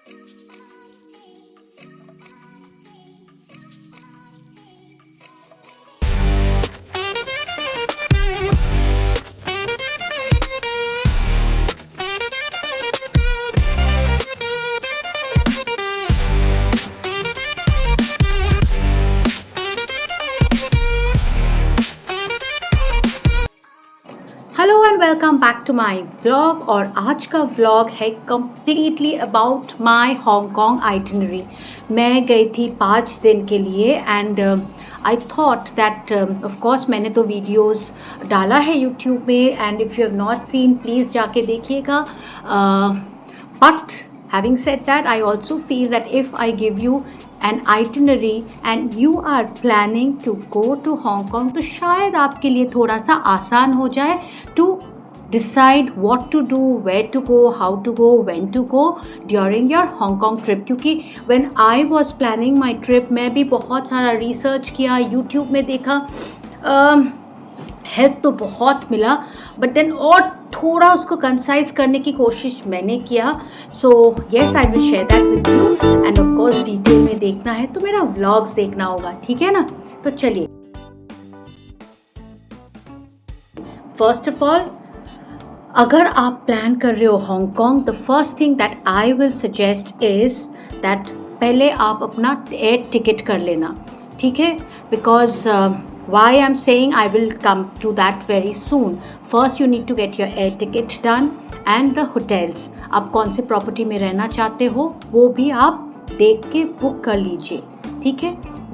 Hello and welcome back to my vlog. और आज का व्लॉग है completely about my Hong Kong itinerary. मैं गई थी 5 दिन के लिए and I thought that of course मैंने तो वीडियोस डाला है यूट्यूब में and if you have not seen please जाके देखिएगा। But having said that, I also feel that if I give you an itinerary and you are planning to go to Hong Kong, तो शायद आपके लिए थोड़ा सा आसान हो जाए to decide what to do, where to go, how to go, when to go during your Hong Kong trip। क्योंकि when I was planning my trip मैं भी बहुत सारा रिसर्च किया, यूट्यूब में देखा, हेल्प तो बहुत मिला, बट देन और थोड़ा उसको कंसाइज करने की कोशिश मैंने किया। So yes, I will share that with you and of course detail में देखना है तो मेरा व्लॉग्स देखना होगा, ठीक है ना। तो चलिए, फर्स्ट ऑफ ऑल अगर आप प्लान कर रहे हो Hong Kong, the first thing that I will suggest is that पहले आप अपना एयर टिकट कर लेना, ठीक है। Because why I'm saying, I will come to that very soon. First you need to get your air ticket done and the hotels। आप कौन से प्रॉपर्टी में रहना चाहते हो वो भी आप देख के बुक कर लीजिए, ठीक है।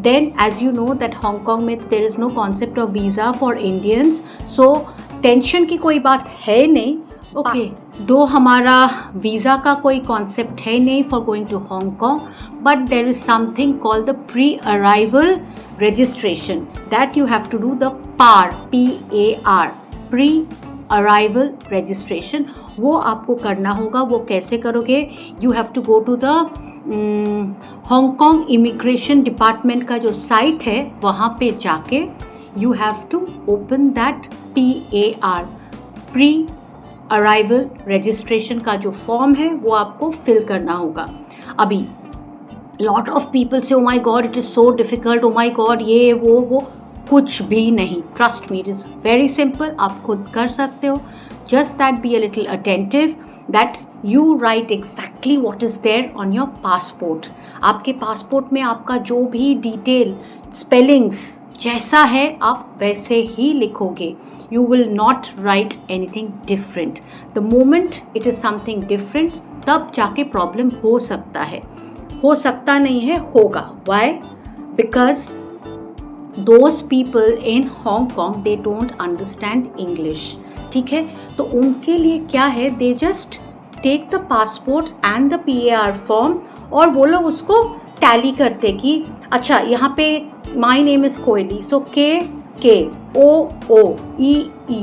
Then as you know that Hong Kong में there is no concept of visa for Indians, so tension की कोई बात है नहीं। ओके, दो हमारा वीज़ा का कोई कॉन्सेप्ट है नहीं for going to Hong Kong, but there is something called the pre arrival registration that you have to do, the PAR, PAR, pre arrival registration, वो आपको करना होगा। वो कैसे करोगे? You have to go to the Hong Kong immigration department का जो site है वहाँ पे जाके you have to open that PAR, pre arrival registration का जो फॉर्म है वो आपको फिल करना होगा। अभी लॉट ऑफ पीपल से, oh my god it is so difficult, oh my god ये वो कुछ भी नहीं। Trust me, it is very simple, आप खुद कर सकते हो। Just that be a little attentive that you write exactly what is there on your passport. आपके पासपोर्ट में आपका जो भी डिटेल, स्पेलिंग्स जैसा है आप वैसे ही लिखोगे। You will not right anything different. The moment it is something different तब जाके प्रॉब्लम हो सकता है, हो सकता नहीं है, होगा। Why? Because those people in Hong Kong they don't understand English, ठीक है। तो उनके लिए क्या है, they just take the passport and the PAR form और वो लोग उसको टैली करते कि अच्छा यहाँ पे my name is Koeli, so KOOEELLI,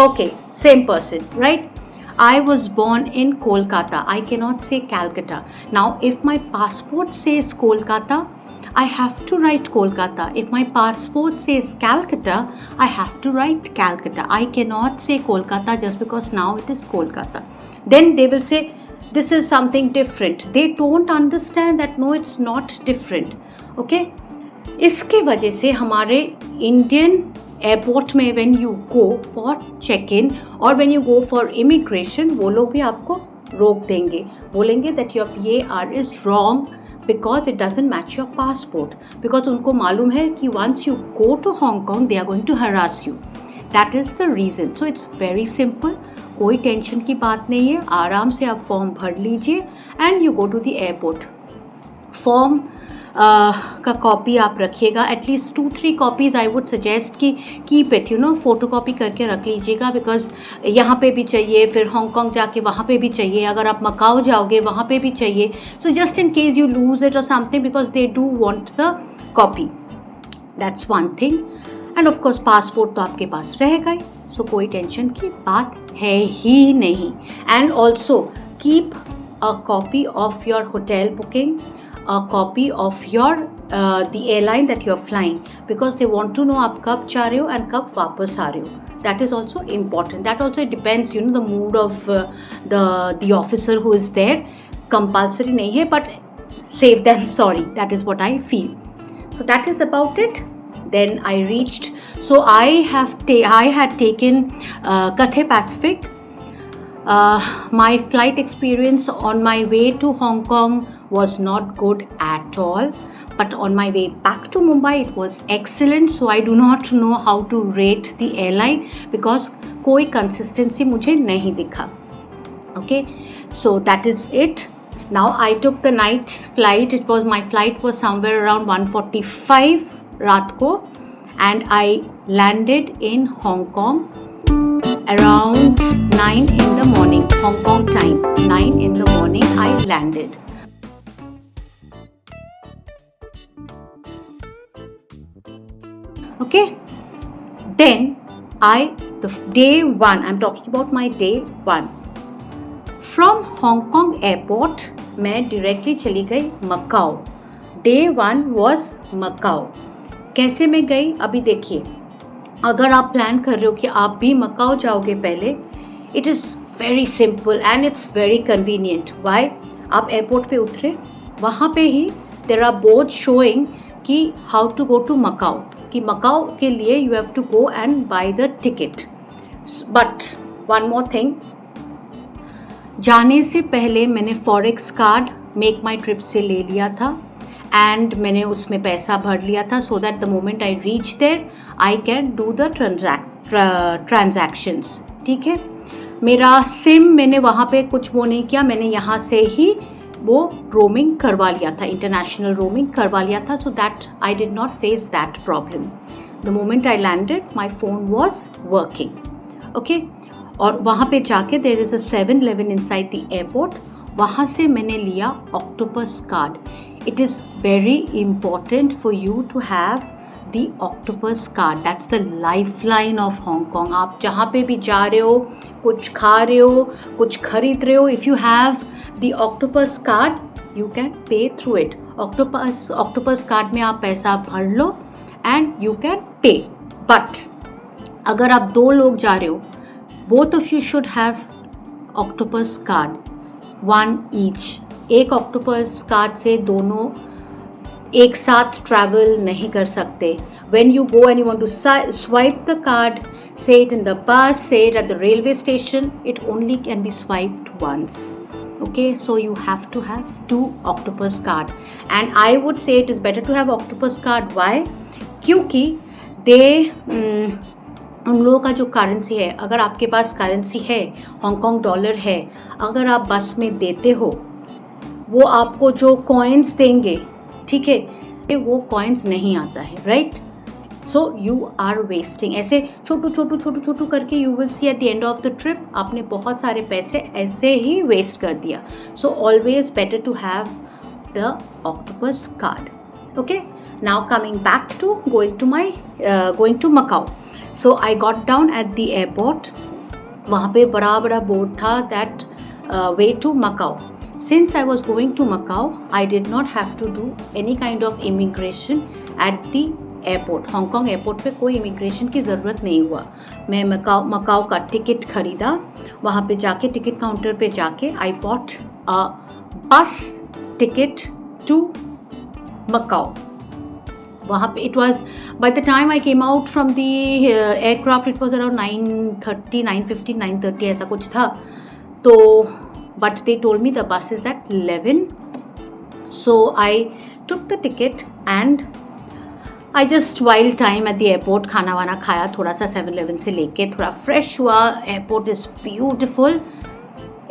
okay, same person, right? I was born in Kolkata. I cannot say Calcutta. Now, if my passport says Kolkata, I have to write Kolkata. If my passport says Calcutta, I have to write Calcutta. I cannot say Kolkata just because now it is Kolkata. Then they will say, this is something different. They don't understand that no, it's not different. Okay? इसके वजह से हमारे Indian airport में when you go for check in और when you go for immigration, वो लोग भी आपको रोक देंगे, बोलेंगे that your PAR is wrong because it doesn't match your passport. Because उनको मालूम है कि once you go to Hong Kong they are going to harass you. That is the reason. So it's very simple, कोई tension की बात नहीं है। आराम से आप फॉर्म भर लीजिए and you go to the airport. Form का कॉपी आप रखिएगा, at least 2-3 copies I would suggest कि कीप इट, फ़ोटो कॉपी करके रख लीजिएगा। बिकॉज यहाँ पे भी चाहिए, फिर हांगकांग जाके वहाँ पे भी चाहिए, अगर आप मकाओ जाओगे वहाँ पे भी चाहिए। So just in case you lose it or something, because they do want the copy, that's one thing. And of course passport तो आपके पास रहेगा ही, सो कोई टेंशन की बात है ही नहीं। And also keep a copy of your hotel booking, a copy of your the airline that you're flying, because they want to know आप कब जा रहे हो and कब वापस आ रहे हो. That is also important. That also depends, the mood of the officer who is there. Compulsory नहीं है, but safe than sorry. That is what I feel. So that is about it. Then I reached. So I had taken Cathay Pacific. My flight experience on my way to Hong Kong was not good at all. But on my way back to Mumbai, it was excellent. So I do not know how to rate the airline because कोई consistency मुझे नहीं दिखा. Okay, so that is it. Now I took the night flight. My flight was somewhere around 1:45 रात को, and I landed in Hong Kong around 9 in the morning. Hong Kong time, 9 in the morning I landed. Okay, then the day one, I'm talking about my day one. From Hong Kong airport, मैं directly चली गई Macau. Day one was Macau. कैसे मैं गई अभी देखिए. अगर आप प्लान कर रहे हो कि आप भी मकाओ जाओगे पहले, it is very simple and it's very convenient. Why? आप एयरपोर्ट पे उतरे, वहाँ पे ही there are boards showing कि how to go to Macau, कि मकाओ के लिए you have to go and buy the ticket. But one more thing, जाने से पहले मैंने फॉरेक्स कार्ड मेक माई ट्रिप से ले लिया था एंड मैंने उसमें पैसा भर लिया था so that the moment I reach there I can do the transactions. ठीक है, मेरा सिम मैंने वहाँ पे कुछ वो नहीं किया, मैंने यहाँ से ही वो रोमिंग करवा लिया था, इंटरनेशनल रोमिंग करवा लिया था, so that I did not face that problem. The moment I landed my phone was working. Okay, और वहाँ पे जाके there is a 7-Eleven inside the airport, वहाँ से मैंने लिया Octopus card. It is very important for you to have the Octopus card. That's the life line of Hong Kong. आप जहाँ पे भी जा रहे हो, कुछ खा रहे हो, कुछ खरीद रहे हो, if you have the Octopus card you can pay through it. Octopus card में आप पैसा भर लो and you can pay. But अगर आप 2 लोग जा रहे हो, both of you should have octopus card, one each. एक octopus card से दोनों एक साथ travel नहीं कर सकते. When you go and you want to swipe the card, say it in the bus, say it at the railway station, it only can be swiped once. Okay, so you have to have 2 octopus card. And I would say it is better to have octopus card. Why? क्योंकि उन लोगों का जो currency है, अगर आपके पास currency है, Hong Kong dollar है, अगर आप बस में देते हो, वो आपको जो कॉइन्स देंगे, ठीक है, वो कॉइन्स नहीं आता है, right? So you are wasting. ऐसे छोटू करके you will see at the end of the trip आपने बहुत सारे पैसे ऐसे ही वेस्ट कर दिया. So always better to have the Octopus card. Okay, now coming back to going to Macau. So I got down at the airport. वहाँ पे बड़ा बोर्ड था that way to Macau. Since I was going to Macau, I did not have to do any kind of immigration at the airport. Hong Kong airport पे कोई immigration की ज़रूरत नहीं हुआ. मैं मकाओ का टिकट खरीदा, वहाँ पे जाके टिकट काउंटर पे जाके I bought a bus ticket to Macau. वहाँ पे it was, by the time I came out from the aircraft it was around 9:30 ऐसा कुछ था. तो but they told me the bus is at 11. So I took the ticket and I just while time at the airport खाना वाना खाया, थोड़ा सा 7-Eleven से लेके थोड़ा फ्रेश हुआ. Airport is beautiful.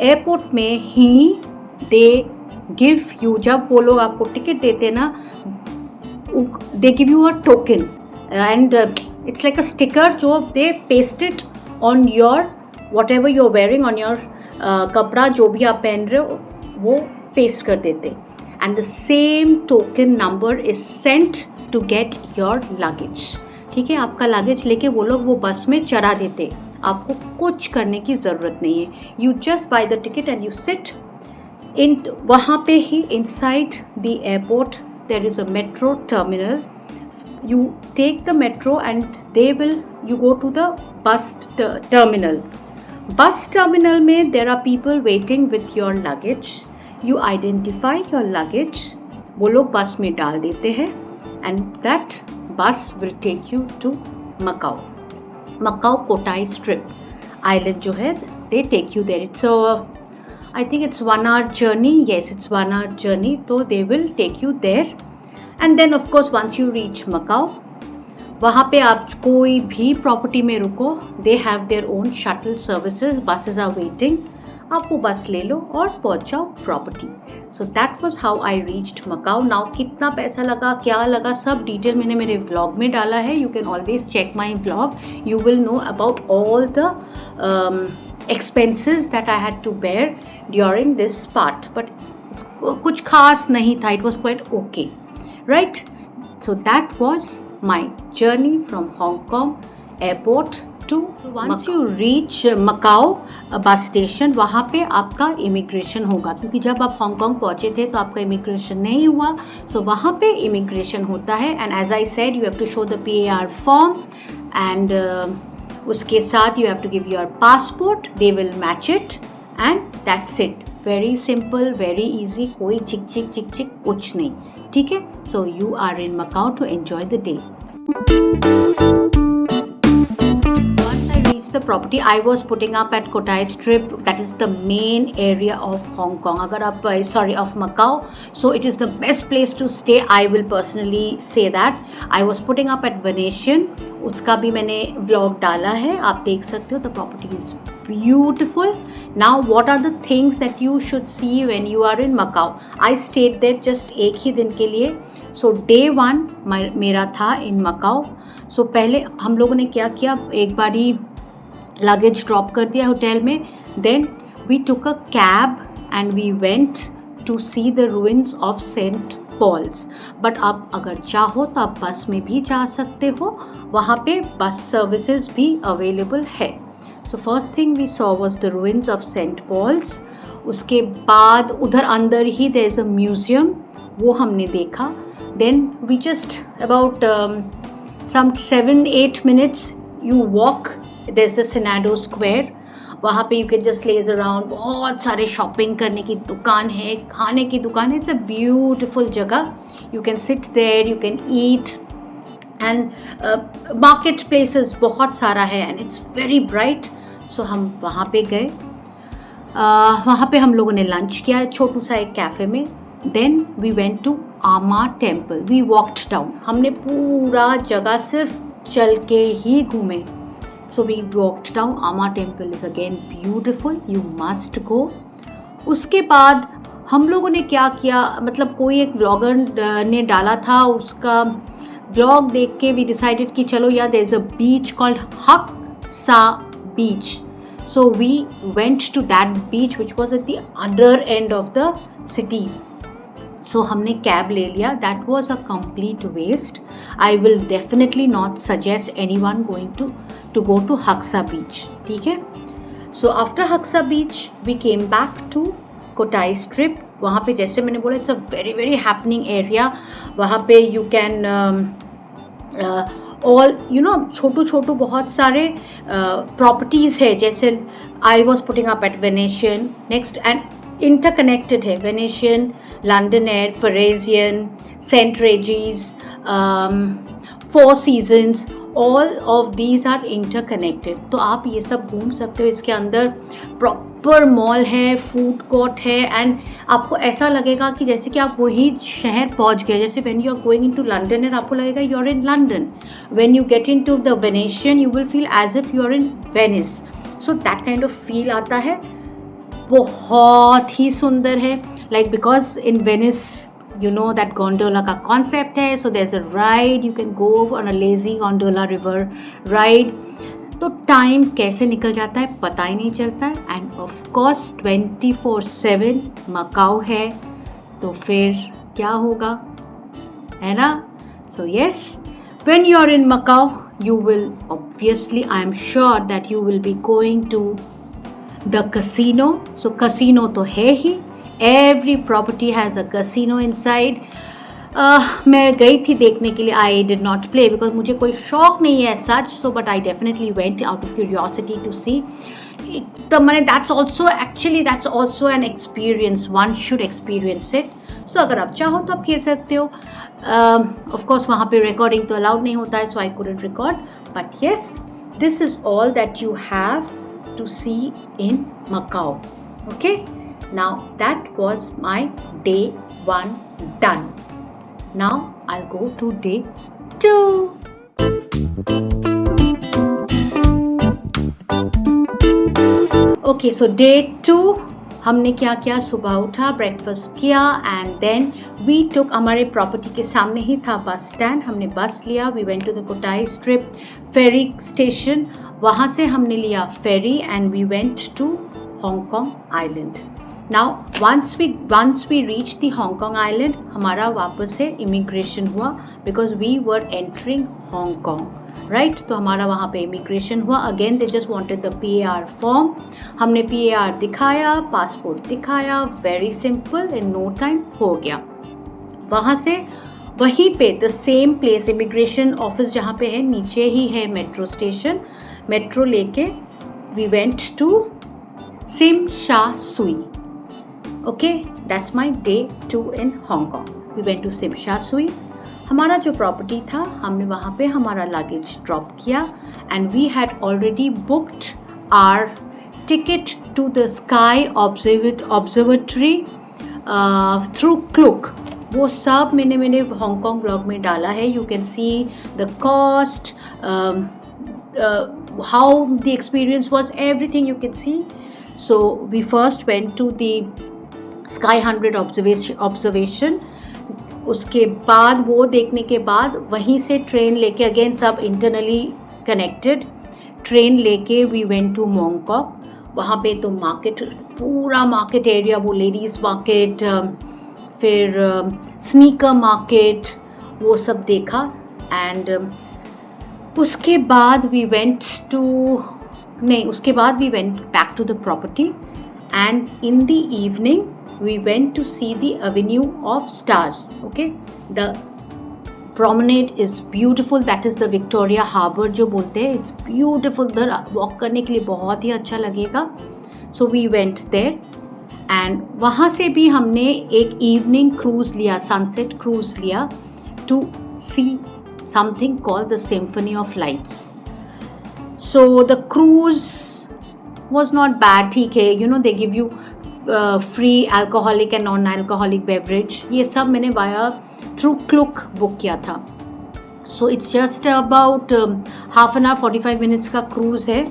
एयरपोर्ट में ही दे गिव यू, जब वो लोग आपको टिकट देते ना, they give you a token and it's like a sticker जो they paste it on your whatever you're wearing, on your कपड़ा जो भी आप पहन रहे हो वो पेस्ट कर देते. and the same token number is sent to get your luggage. ठीक है, आपका लगेज लेके वो लोग वो बस में चढ़ा देते. आपको कुछ करने की ज़रूरत नहीं है. you just buy the ticket and you sit in. वहाँ पे ही inside the airport there is a metro terminal. You take the metro and you go to the bus terminal. Bus terminal में there are people waiting with your luggage. You identify your luggage. वो लोग बस में डाल देते हैं and that bus will take you to Macau. Macau Kotai Strip island जो है, they take you there. It's I think it's 1 hour journey. Yes, it's 1 hour journey. So they will take you there. And then of course once you reach Macau, वहाँ पे आप कोई भी property में रुको, they have their own shuttle services, buses are waiting, आप वो bus ले लो और पहुँच जाओ property. So that was how I reached Macau. Now कितना पैसा लगा, क्या लगा, सब डिटेल मैंने मेरे व्लॉग में डाला है. You can always check my vlog. You will know about all the expenses that I had to bear during this part, but कुछ खास नहीं था. It was quite okay, right? So that was my journey from Hong Kong airport to once you reach Macau bus station, वहाँ पे आपका immigration होगा, क्योंकि जब आप हांगकांग पहुँचे थे तो आपका इमिग्रेशन नहीं हुआ. सो वहाँ पे इमिग्रेशन होता है and as I said you have to show the PAR form and उसके साथ you have to give your passport. They will match it and that's it. Very simple, very easy, कोई चिक चिक कुछ नहीं. ठीक है. So you are in Macau to enjoy the day. The property I was putting up at Kotai Strip, that is the main area of Hong Kong. अगर आप of Macau, so it is the best place to stay. I will personally say that. I was putting up at Venetian. उसका भी मैंने vlog डाला है, आप देख सकते हो. The property is beautiful. Now what are the things that you should see when you are in Macau? I stayed there just एक ही दिन के लिए. So day 1 मेरा था in Macau. So पहले हम लोगों ने क्या किया, एक बारी लगेज ड्रॉप कर दिया होटल में. Then we took a cab and we went to see the ruins of Saint Paul's. But आप अगर चाहो तो आप बस में भी जा सकते हो, वहाँ पे बस सर्विसेज भी अवेलेबल है. So first thing we saw was the ruins of Saint Paul's. उसके बाद उधर अंदर ही देयर इज़ अ म्यूज़ियम, वो हमने देखा. Then we just about some 7-8 minutes you walk. There's the Senado Square. वहाँ पे you can just laze around. बहुत सारे शॉपिंग करने की दुकान है, खाने की दुकान है. It's a beautiful जगह. You can sit there, you can eat. And market places बहुत सारा है and it's very bright. So हम वहाँ पे गए. वहाँ पे हम लोगों ने लंच किया छोटू सा एक कैफ़े में. Then we went to Ama Temple. We walked down. हमने पूरा जगह सिर्फ चल के ही घूमे. So we walked down. Ama Temple is again beautiful. You must go. उसके बाद हम लोगों ने क्या किया, मतलब कोई एक व्लॉगर ने डाला था, उसका व्लॉग देख के we decided कि चलो यार there is a beach called Hak Sa Beach. So we went to that beach which was at the other end of the city. So हमने कैब ले लिया. That was a complete waste. I will definitely not suggest anyone going to go to Haksa Beach. ठीक है. So after Haksa Beach we came back to Kotai Strip. वहाँ पे जैसे मैंने बोला it's a very very happening area. वहाँ पे you can all you know छोटू छोटू बहुत सारे properties है. जैसे I was putting up at Venetian next and interconnected है. Venetian, Londonair, Parisian, St. Regis, Four Seasons, all of these are interconnected. तो आप ये सब घूम सकते हो. इसके अंदर प्रॉपर मॉल है, फूड कोर्ट है एंड आपको ऐसा लगेगा कि जैसे कि आप वही शहर पहुंच गए. जैसे when you are going into London आपको लगेगा you are in London. When you get into the Venetian you will feel as if you are in Venice. So that kind of feel आता है. बहुत ही सुंदर है. Like because in Venice you know that gondola का concept है. so there's a ride, you can go on a lazy gondola river ride. तो time कैसे निकल जाता है पता ही नहीं चलता है. एंड ऑफ कोर्स 24/7 मकाऊ है, तो फिर क्या होगा, है ना. So yes, when you are in Macau you will obviously, I am sure that you will be going to the casino. so casino तो है ही. Every property has a casino inside. मैं गई थी देखने के लिए. I did not play because मुझे कोई शौक नहीं है such. So but I definitely went out of curiosity to see. एकदम मैंने that's also an experience. One should experience it. So अगर आप चाहो तो आप खेल सकते हो. ऑफ कोर्स वहाँ पे रिकॉर्डिंग तो अलाउड नहीं होता है, so I couldn't record. But yes, this is all that you have to see in Macau. Okay, now that was my day 1 done. Now I'll go to day 2. Okay, so day 2 हमने क्या किया. सुबह उठा, breakfast किया and then we टुक. हमारे property के सामने ही था बस स्टैंड. हमने बस लिया. We went to the Cotai strip ferry station. वहाँ से हमने लिया ferry and we went to Hong Kong island. Now once we reach the Hong Kong island, हमारा वापस से इमिग्रेशन हुआ because we were entering Hong Kong, right. तो हमारा वहाँ पे इमिग्रेशन हुआ. Again they just wanted the PAR form. हमने PAR दिखाया, पासपोर्ट दिखाया. Very simple, in no time हो गया. वहाँ से वहीं पे the same place, immigration office जहाँ पे है नीचे ही है मेट्रो स्टेशन. मेट्रो लेके we went to Tsim Sha Tsui. Okay, that's my day 2 in Hong Kong. We went to Tsim Sha Tsui. हमारा जो प्रॉपर्टी था हमने वहाँ पे हमारा लगेज ड्रॉप किया and we had already booked our ticket to the sky observatory through Klook. वो सब मैंने हांगकांग ब्लॉग में डाला है. You can see the cost, how the experience was, everything you can see. So we first went to the sky 100 observation. उसके बाद वो देखने के बाद वहीं से ट्रेन लेके, अगेन सब इंटरनली कनेक्टेड, ट्रेन लेके वी वेंट टू मॉन्गकॉक. वहाँ पे तो मार्केट, पूरा मार्केट एरिया, वो लेडीज़ मार्केट, फिर स्नीकर मार्केट, वो सब देखा. एंड उसके बाद we went back to the property and in the evening we went to see the Avenue of Stars. Okay, the promenade is beautiful. That is the Victoria Harbour जो बोलते हैं. It's beautiful. उधर walk करने के लिए बहुत ही अच्छा लगेगा. So we went there and वहाँ से भी हमने एक evening cruise लिया, sunset cruise लिया to see something called the Symphony of Lights. So the cruise was not bad. ठीक है, you know they give you free alcoholic and non alcoholic beverage. ये सब मैंने वाया थ्रू क्लुक बुक किया था. So it's just about half an hour 45 minutes का cruise है,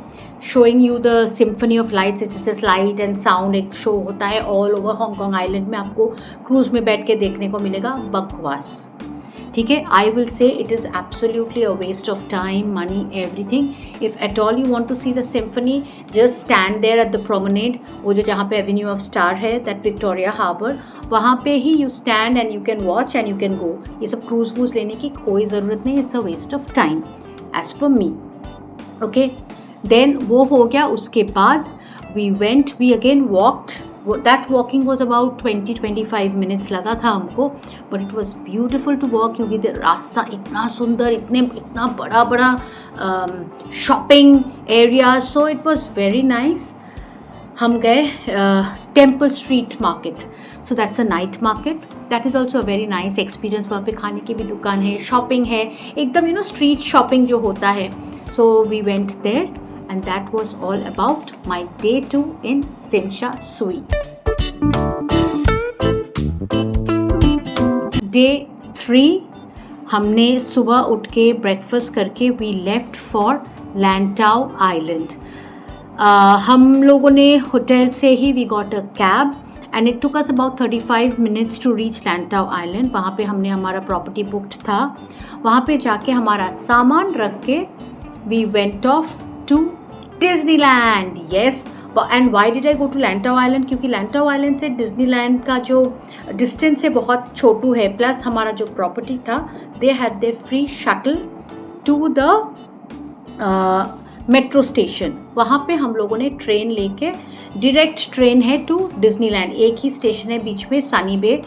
showing you the symphony of lights. It's जैसे लाइट एंड साउंड एक show होता है ऑल ओवर हांगकांग आइलैंड में. आपको क्रूज़ में बैठ के देखने को मिलेगा. बकवास, ठीक है. I will say it is absolutely a waste of time, money, everything. If at all you want to see the symphony, just stand there at the promenade. वो जो जहाँ पे एवेन्यू ऑफ स्टार है, दैट विक्टोरिया हार्बर, वहाँ पे ही you stand and you can watch and you can go. ये सब क्रूज़ वूज़ लेने की कोई ज़रूरत नहीं. It's a waste of time as per me. Okay, then वो हो गया. उसके बाद we again walked. That walking was about 20-25 minutes लगा था हमको, but it was beautiful to walk क्योंकि रास्ता इतना सुंदर, इतना बड़ा shopping area. So it was very nice. हम गए temple street market. So that's a night market. That is also a very nice experience. वहाँ पे खाने की भी दुकान है, शॉपिंग है, एकदम स्ट्रीट शॉपिंग जो होता है. So we went there. And that was all about my day 2 in Tsim Sha Tsui. Day 3 हमने सुबह उठ के ब्रेकफास्ट करके we left for Lantau Island. हम लोगों ने होटल से ही we got a cab and it took us about 35 minutes to reach Lantau Island. वहाँ पे हमने हमारा प्रॉपर्टी बुक्ड था. वहाँ पे जाके हमारा सामान रख के we went off to Disneyland. Yes. And why did I go to Lantau island? क्योंकि लैंटाओ आइलैंड से डिज़नीलैंड का जो डिस्टेंस है बहुत छोटू है. प्लस हमारा जो प्रॉपर्टी था, they had their free shuttle to the metro station. वहाँ पे हम लोगों ने ट्रेन लेके, डायरेक्ट ट्रेन है टू डिज़नीलैंड. एक ही स्टेशन है बीच में, सनी बे.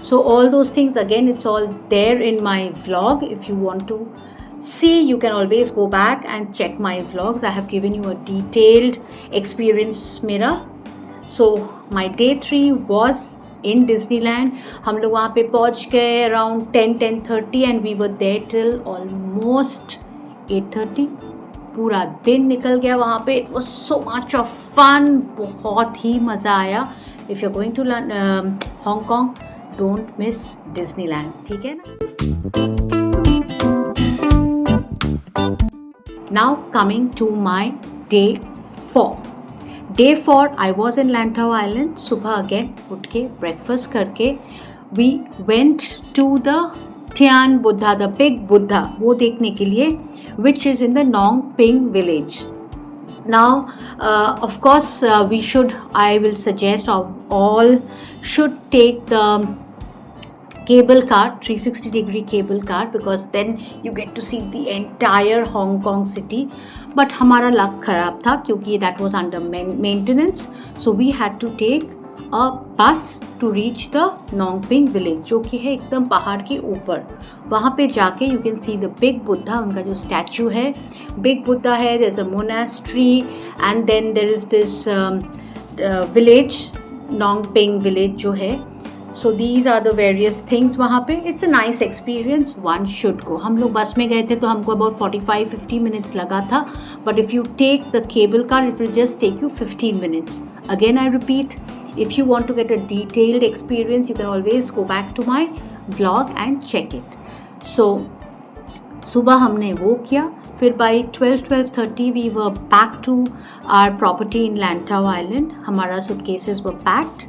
So all those things, again, it's all there in my vlog. If you want to see, you can always go back and check my vlogs. I have given you a detailed experience मेरा. So my day 3 was in Disneyland. हम लोग वहाँ पे पहुँच गए around 10:30 and we were there till almost 8:30. पूरा दिन निकल गया वहाँ पे. It was so much of fun. बहुत ही मज़ा आया. If you're going to Hong Kong, don't miss Disneyland. ठीक है ना? Now coming to my day 4. Day 4 I was in Lantau Island. सुबह again उठ के breakfast करके we went to the Tian Buddha, the big Buddha, वो देखने के लिए, which is in the Nong Ping village. Now of course I will suggest all should take the cable car, 360-degree cable car, because then you get to see the entire Hong Kong city. But हमारा luck खराब था क्योंकि that was under maintenance, so we had to take a bus to reach the Nong Ping village, जो कि है एकदम पहाड़ के ऊपर. वहाँ पे जाके you can see the big Buddha, उनका जो statue है, big Buddha है. There's a monastery and then there is this village, Nong Ping village जो है. So these are the various things वहाँ पे. It's a nice experience. One should go. हम लोग बस में गए थे तो हमको about 45-50 minutes लगा था. But if you take the cable car, it will just take you 15 minutes. Again, I repeat, if you want to get a detailed experience, you can always go back to my vlog and check it. So सुबह हमने वो किया. फिर by 12:30 we were back to our property in Lantau Island. हमारा suitcases were packed.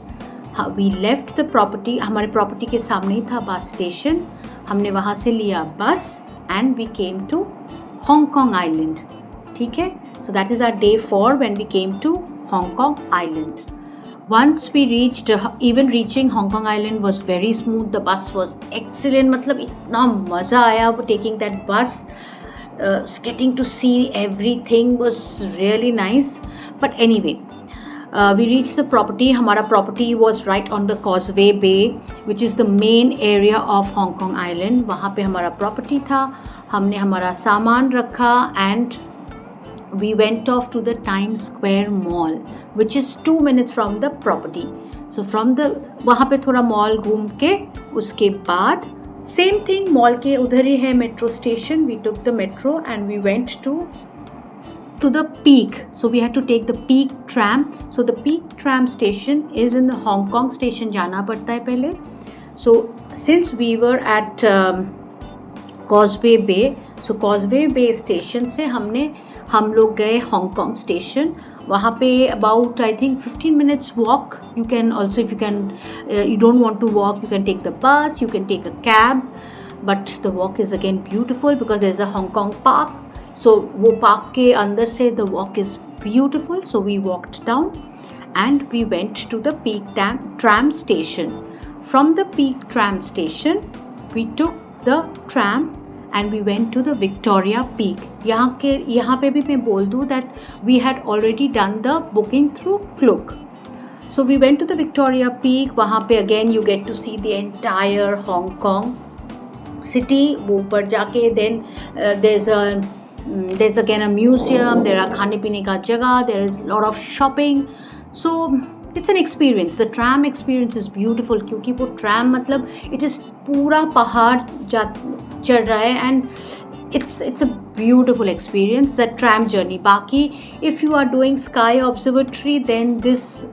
We left the property. हमारे property के सामने ही था bus station. हमने वहाँ से लिया bus and we came to Hong Kong Island. ठीक है? So that is our day 4 when we came to Hong Kong Island. Once we reached, even reaching Hong Kong Island was very smooth. The bus was excellent. मतलब इतना मज़ा आया taking that bus. Getting to see everything was really nice. But anyway, we reached the property. हमारा property was right on the Causeway Bay, which is the main area of Hong Kong Island. वहाँ पे हमारा property था. हमने हमारा सामान रखा and we went off to the Times Square Mall, which is 2 minutes from the property. So from the वहाँ पे थोड़ा mall घूम के उसके बाद same thing, mall के उधर ही है metro station. We took the metro and we went to the Peak. So we had to take the Peak tram. So the Peak tram station is in the Hong Kong station. जाना पड़ता है पहले. So since we were at Causeway Bay, so Causeway Bay station से हम लोग गए Hong Kong station. वहाँ पे about I think 15 minutes walk. You can also, if you can, you don't want to walk, you can take the bus, you can take a cab. But the walk is again beautiful because there's a Hong Kong park. So वो park के अंदर से the walk is beautiful. So we walked down and we went to the Peak tram station. From the Peak tram station, we took the tram and we went to the Victoria Peak. यहाँ पे भी मैं बोल दूँ that we had already done the booking through Klook. So we went to the Victoria Peak. वहाँ पे again you get to see the entire Hong Kong city. वो ऊपर जाके then there's again a museum. There are खाने पीने का जगह. There is a lot of shopping. So it's an experience. The tram experience is beautiful क्योंकि वो tram मतलब it is पूरा पहाड़ चढ़ रहा है and it's a beautiful experience, that tram journey. बाकी if you are doing Sky Observatory, then this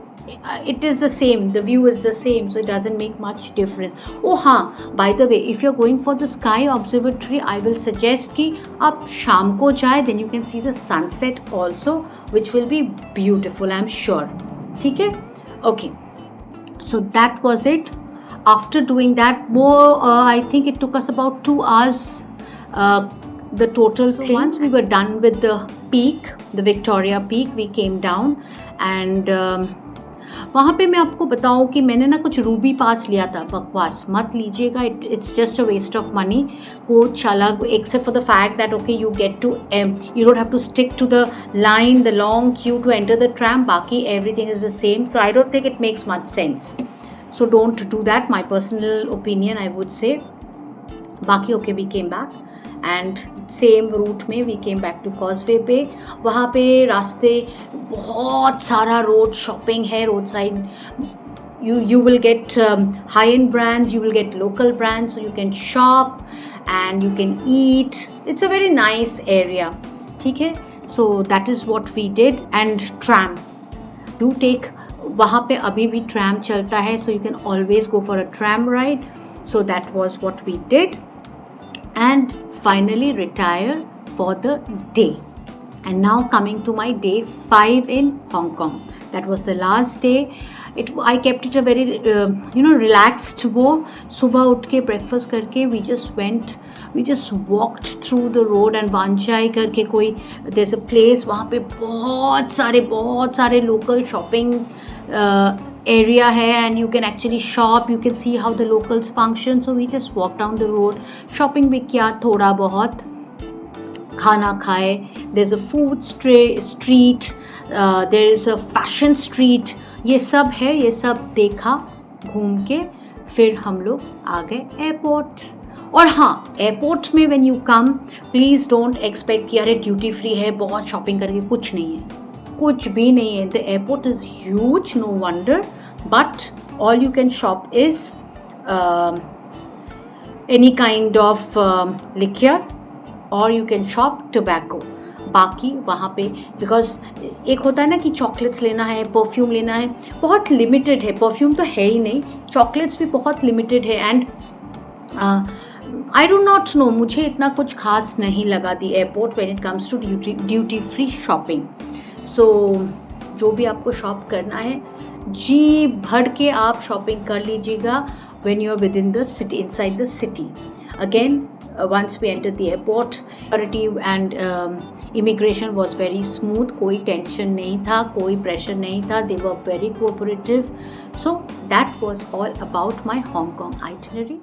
it is the same, the view is the same, so it doesn't make much difference. Oh हाँ, by the way, if you're going for the Sky Observatory, I will suggest कि आप शाम को जाए, then you can see the sunset also, which will be beautiful, I'm sure. ठीक है? Okay, so that was it. After doing that, I think it took us about 2 hours, the total thing. Once we were done with the peak, the Victoria Peak, we came down and वहाँ पे मैं आपको बताऊँ कि मैंने ना कुछ Ruby पास लिया था. बकवास मत लीजिएगा, it's just a waste of money. वो चला, except for the fact that okay you get to you don't have to stick to the line, the long queue to enter the tram. बाकी everything is the same, so I don't think it makes much sense. so don't do that, my personal opinion I would say. बाकी okay we came back and same route में we came back to causeway पे. वहाँ पे रास्ते बहुत सारा road shopping है road side. you will get high end brands, you will get local brands, so you can shop and you can eat. It's a very nice area. ठीक है, so that is what we did. And tram, do take, वहाँ पे अभी भी tram चलता है, so you can always go for a tram ride. So that was what we did and finally retire for the day. And now coming to my day 5 in Hong Kong. That was the last day. I kept it a very relaxed वो. सुबह उठ के breakfast करके we just walked through the road and वांचाई करके कोई there's a place, वहाँ पे बहुत सारे local shopping area है and you can actually shop, you can see how the locals function. So we just walked down the road, shopping भी किया थोड़ा बहुत, खाना खाए. There's a food street, there is a fashion street, ये सब है, ये सब देखा घूम के फिर हम लोग आ गए एयरपोर्ट. और हाँ, एयरपोर्ट में when you come please don't expect कि अरे ड्यूटी फ्री है बहुत शॉपिंग करके, कुछ नहीं है, कुछ भी नहीं है. The airport is huge, no wonder, but all you can shop is any kind of liquor और यू कैन शॉप टोबैको. बाकी वहाँ पे बिकॉज एक होता है ना कि चॉकलेट्स लेना है, परफ्यूम लेना है, बहुत लिमिटेड है. परफ्यूम तो है ही नहीं, चॉकलेट्स भी बहुत लिमिटेड है. And I do not know, मुझे इतना कुछ खास नहीं लगा the airport when it comes to duty free shopping. So जो भी आपको शॉप करना है जी भर के आप शॉपिंग कर लीजिएगा when you are within the city, inside the city. Again once we entered the airport, security and immigration was very smooth. कोई टेंशन नहीं था, कोई प्रेशर नहीं था. They were very cooperative. So that was all about my Hong Kong itinerary.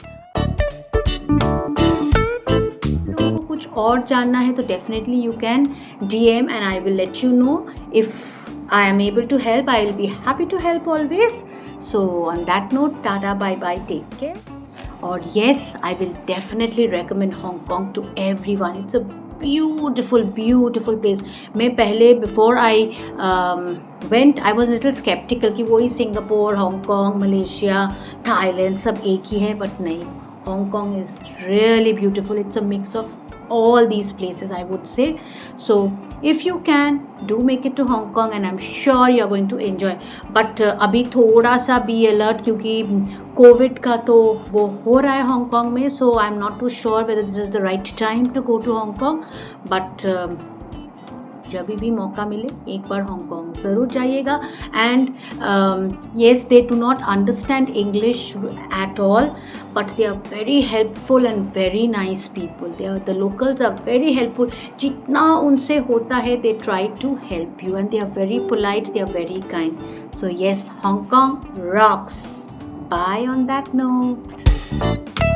तो कुछ और जानना है तो definitely you can DM and I will let you know. If I am able to help, I will be happy to help always. So on that note, tata, bye bye, take care. और yes, I will definitely recommend Hong Kong to everyone. It's a beautiful place. मैं पहले before I went, I was a little skeptical कि वही Singapore, Hong Kong, Malaysia, Thailand सब एक ही है, but नहीं. Hong Kong is really beautiful. It's a mix of all these places, I would say. So if you can, do make it to Hong Kong and I'm sure you're going to enjoy. But अभी थोड़ा सा be alert क्योंकि Covid का तो वो हो रहा है हांगकॉन्ग में. So I'm not too sure whether this is the right time to go to Hong Kong. But जब भी मौका मिले एक बार हांगकॉन्ग ज़रूर जाइएगा. And yes, they do not understand English at all, but they are very helpful and very nice people. The locals are very helpful. जितना उनसे होता है they try to help you and they are very polite, they are very kind. So yes, Hong Kong rocks. Bye on that note.